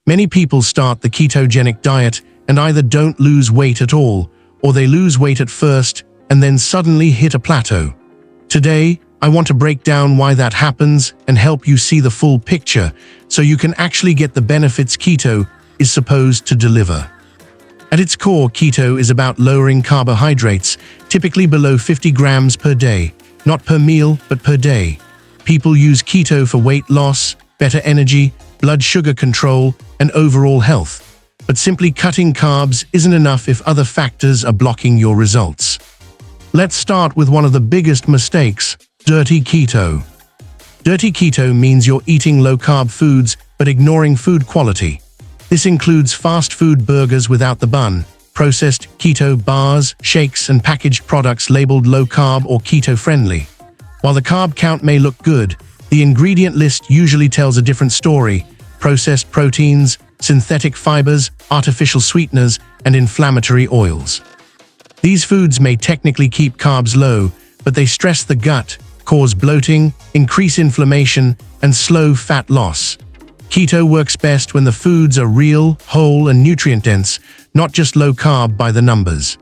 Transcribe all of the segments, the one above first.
Many people start the ketogenic diet and either don't lose weight at all, or they lose weight at first and then suddenly hit a plateau. Today, I want to break down why that happens and help you see the full picture so you can actually get the benefits keto is supposed to deliver. At its core, keto is about lowering carbohydrates, typically below 50 grams per day, not per meal, but per day. People use keto for weight loss, better energy, blood sugar control, and overall health. But simply cutting carbs isn't enough if other factors are blocking your results. Let's start with one of the biggest mistakes: dirty keto. Dirty keto means you're eating low-carb foods but ignoring food quality. This includes fast food burgers without the bun, processed keto bars, shakes, and packaged products labeled low-carb or keto-friendly. While the carb count may look good, the ingredient list usually tells a different story: processed proteins, synthetic fibers, artificial sweeteners, and inflammatory oils. These foods may technically keep carbs low, but they stress the gut, cause bloating, increase inflammation, and slow fat loss. Keto works best when the foods are real, whole, and nutrient-dense, not just low-carb by the numbers.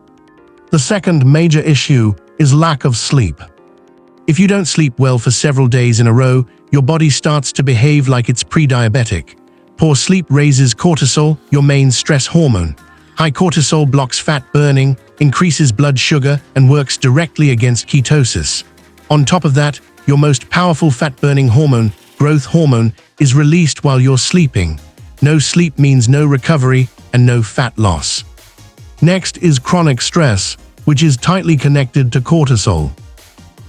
The second major issue is lack of sleep. If you don't sleep well for several days in a row, your body starts to behave like it's pre-diabetic. Poor sleep raises cortisol, your main stress hormone. High cortisol blocks fat burning, increases blood sugar, and works directly against ketosis. On top of that, your most powerful fat-burning hormone, growth hormone, is released while you're sleeping. No sleep means no recovery and no fat loss. Next is chronic stress, which is tightly connected to cortisol.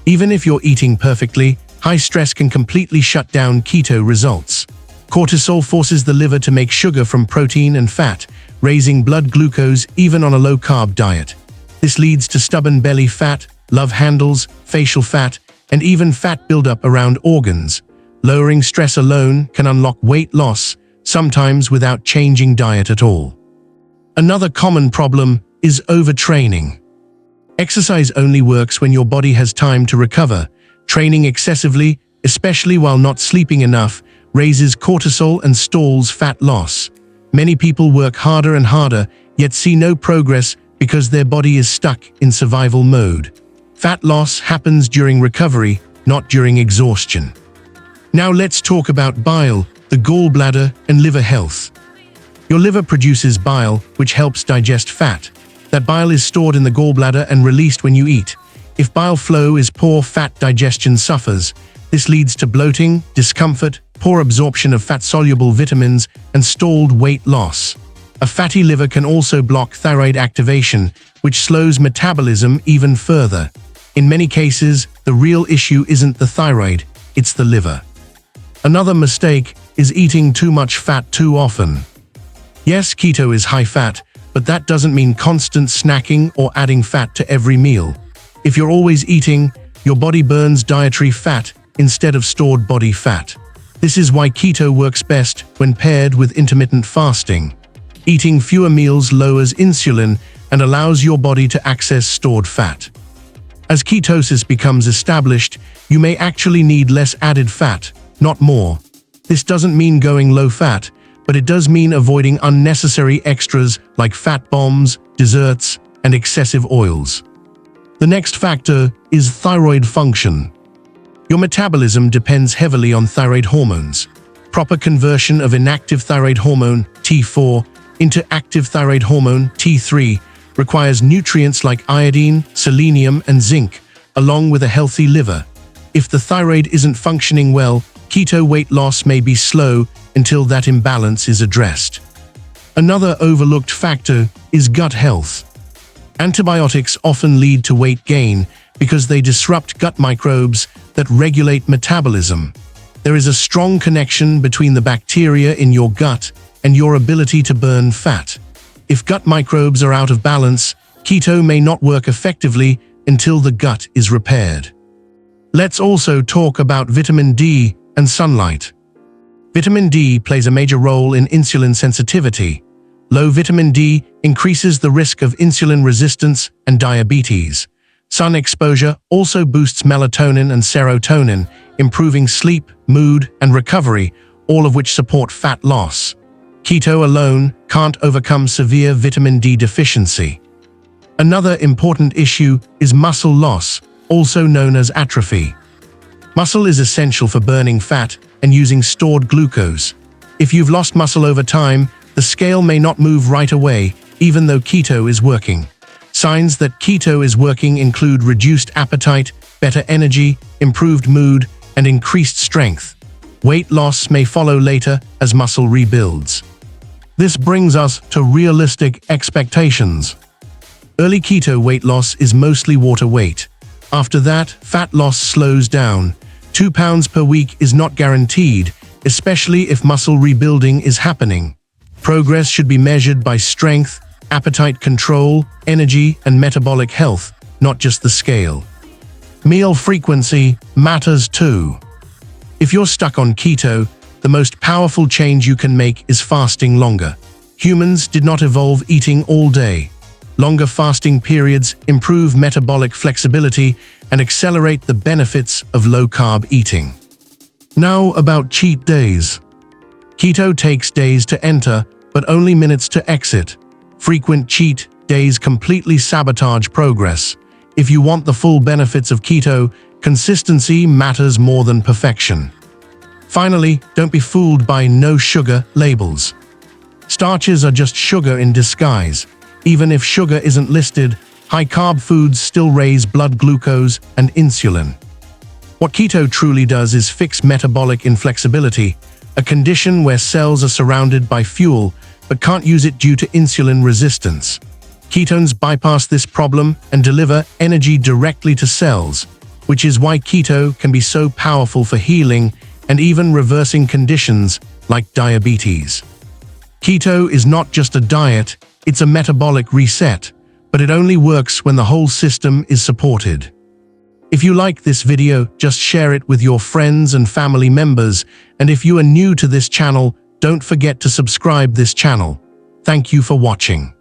Even if you're eating perfectly, high stress can completely shut down keto results. Cortisol forces the liver to make sugar from protein and fat, raising blood glucose even on a low-carb diet. This leads to stubborn belly fat, love handles, facial fat, and even fat buildup around organs. Lowering stress alone can unlock weight loss, sometimes without changing diet at all. Another common problem is overtraining. Exercise only works when your body has time to recover. Training excessively, especially while not sleeping enough, raises cortisol and stalls fat loss. Many people work harder and harder, yet see no progress because their body is stuck in survival mode. Fat loss happens during recovery, not during exhaustion. Now let's talk about bile, the gallbladder, and liver health. Your liver produces bile, which helps digest fat. That bile is stored in the gallbladder and released when you eat. If bile flow is poor, fat digestion suffers. This leads to bloating, discomfort, poor absorption of fat-soluble vitamins, and stalled weight loss. A fatty liver can also block thyroid activation, which slows metabolism even further. In many cases, the real issue isn't the thyroid, it's the liver. Another mistake is eating too much fat too often. Yes, keto is high fat, but that doesn't mean constant snacking or adding fat to every meal. If you're always eating, your body burns dietary fat instead of stored body fat. This is why keto works best when paired with intermittent fasting. Eating fewer meals lowers insulin and allows your body to access stored fat. As ketosis becomes established, you may actually need less added fat, not more. This doesn't mean going low-fat, but it does mean avoiding unnecessary extras like fat bombs, desserts, and excessive oils. The next factor is thyroid function. Your metabolism depends heavily on thyroid hormones. Proper conversion of inactive thyroid hormone, T4, into active thyroid hormone, T3, requires nutrients like iodine, selenium, and zinc, along with a healthy liver. If the thyroid isn't functioning well, keto weight loss may be slow until that imbalance is addressed. Another overlooked factor is gut health. Antibiotics often lead to weight gain because they disrupt gut microbes that regulate metabolism. There is a strong connection between the bacteria in your gut and your ability to burn fat. If gut microbes are out of balance, keto may not work effectively until the gut is repaired. Let's also talk about vitamin D and sunlight. Vitamin D plays a major role in insulin sensitivity. Low vitamin D increases the risk of insulin resistance and diabetes. Sun exposure also boosts melatonin and serotonin, improving sleep, mood, and recovery, all of which support fat loss. Keto alone can't overcome severe vitamin D deficiency. Another important issue is muscle loss, also known as atrophy. Muscle is essential for burning fat and using stored glucose. If you've lost muscle over time, the scale may not move right away, even though keto is working. Signs that keto is working include reduced appetite, better energy, improved mood, and increased strength. Weight loss may follow later as muscle rebuilds. This brings us to realistic expectations. Early keto weight loss is mostly water weight. After that, fat loss slows down. 2 pounds per week is not guaranteed, especially if muscle rebuilding is happening. Progress should be measured by strength, appetite control, energy, and metabolic health, not just the scale. Meal frequency matters too. If you're stuck on keto, the most powerful change you can make is fasting longer. Humans did not evolve eating all day. Longer fasting periods improve metabolic flexibility and accelerate the benefits of low-carb eating. Now about cheat days. Keto takes days to enter, but only minutes to exit. Frequent cheat days completely sabotage progress. If you want the full benefits of keto, consistency matters more than perfection. Finally, don't be fooled by no sugar labels. Starches are just sugar in disguise. Even if sugar isn't listed, high-carb foods still raise blood glucose and insulin. What keto truly does is fix metabolic inflexibility, a condition where cells are surrounded by fuel but can't use it due to insulin resistance. Ketones bypass this problem and deliver energy directly to cells, which is why keto can be so powerful for healing and even reversing conditions like diabetes. Keto is not just a diet, it's a metabolic reset, but it only works when the whole system is supported. If you like this video, just share it with your friends and family members, and if you are new to this channel, don't forget to subscribe this channel. Thank you for watching.